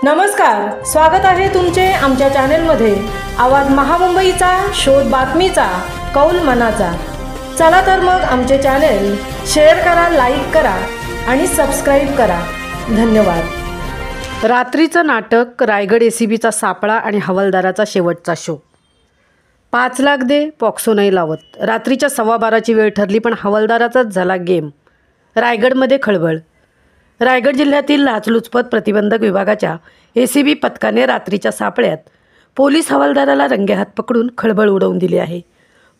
नमस्कार, स्वागत आहे तुमचे आमच्या चॅनेलमध्ये। आवाज महामुंबईचा, शोध बातमीचा, कौल मनाचा। चला तर मग आमचे चॅनेल शेअर करा, लाईक करा आणि सबस्क्राईब करा। धन्यवाद। रात्रीचं नाटक, रायगड एसीबीचा सापळा आणि हवालदाराचा शेवटचा शो। 5 लाख दे, पॉक्सो नाही लावत। रात्रीच्या 12:15ची वेळ ठरली, पण हवालदाराचाच झाला गेम। रायगडमध्ये खळबळ। रायगड जिल्ह्यातील लाचलुचपत प्रतिबंधक विभागाच्या एसीबी पथकाने रात्रीच्या सापळ्यात पोलीस हवालदाराला रंगेहात पकडून खळबळ उडवून दिली आहे।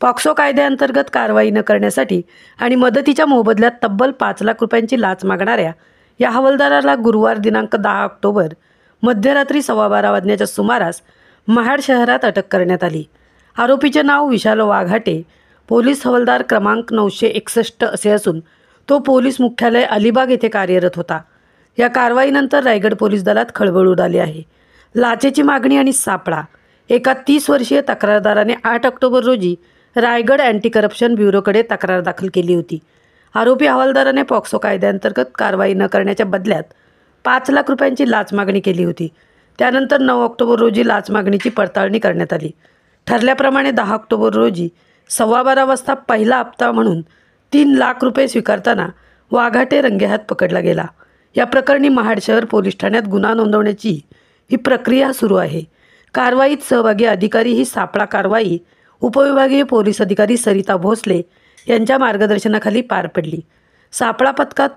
पॉक्सो कायद्याअंतर्गत कारवाई न करण्यासाठी आणि मदतीच्या मोबदल्यात तब्बल 5 लाख रुपयांची लाच मागणाऱ्या या हवालदाराला गुरुवार दिनांक 10 ऑक्टोबर मध्यरात्री 12:15 वाजण्याच्या सुमारास महाड शहरात अटक करण्यात आली। आरोपीचे नाव विशाल वाघाटे, पोलीस हवालदार क्रमांक 961 असे असून तो पोलीस मुख्यालय अलिबाग येथे कार्यरत होता। या कारवाईनंतर रायगड पोलीस दलात खळबळ उडाली आहे। लाचेची मागणी आणि सापळा। एका 30 वर्षीय तक्रारदाराने 8 ऑक्टोबर रोजी रायगड अँटी करप्शन ब्युरोकडे तक्रार दाखल केली होती। आरोपी हवालदाराने पॉक्सो कायद्याअंतर्गत कारवाई न करण्याच्या बदल्यात 5 लाख रुपयांची लाच मागणी केली होती। त्यानंतर 9 ऑक्टोबर रोजी लाच मागणीची पडताळणी करण्यात आली। ठरल्याप्रमाणे 10 ऑक्टोबर रोजी 12:15 वाजता पहिला हप्ता म्हणून 3 लाख रुपये स्वीकारताना वाघाटे रंगेहात पकडला गेला। या प्रकरणी महाड शहर पोलीस ठाण्यात गुन्हा नोंदवण्याची ही प्रक्रिया सुरू आहे। कारवाईत सहभागी अधिकारी ही सापळा कारवाई उपविभागीय पोलीस अधिकारी सरिता भोसले यांच्या मार्गदर्शनाखाली पार पडली। सापळा पथकात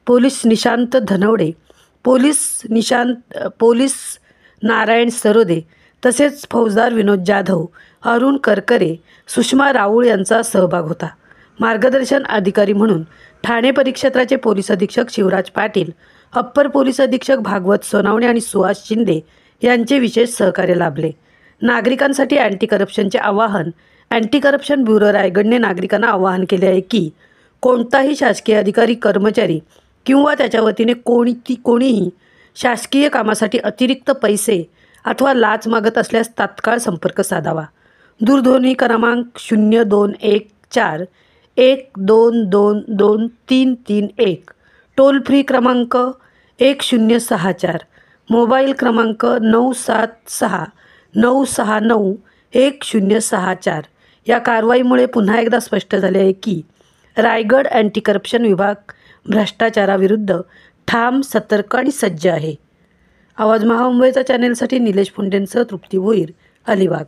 पोलीस निशांत धनवडे, पोलीस नारायण सरोदे तसेच फौजदार विनोद जाधव, अरुण करकरे, सुषमा राऊळ यांचा सहभाग होता। मार्गदर्शन अधिकारी म्हणून ठाणे परिक्षेत्राचे पोलीस अधीक्षक शिवराज पाटील, अप्पर पोलीस अधीक्षक भागवत सोनावणे आणि सुहास शिंदे यांचे विशेष सहकार्य लाभले। नागरिकांसाठी अँटी करप्शनचे आवाहन। अँटी करप्शन ब्युरो रायगडने नागरिकांना आवाहन केले आहे की कोणताही शासकीय अधिकारी, कर्मचारी किंवा त्याच्या वतीने कोणीही शासकीय कामासाठी अतिरिक्त पैसे अथवा लाच मागत असल्यास तात्काळ संपर्क साधावा। दूरध्वनी क्रमांक 0214 1222 टोल फ्री क्रमांक 1064, मोबाईल क्रमांक 976 969 1064। या कारवाईमुळे पुन्हा एकदा स्पष्ट झाले आहे की रायगड अँटी करप्शन विभाग भ्रष्टाचाराविरुद्ध ठाम, सतर्क आणि सज्ज आहे। आवाज महामुंबईचा चॅनेलसाठी निलेश फुंडेंसह तृप्ती भोईर, अलिबाग।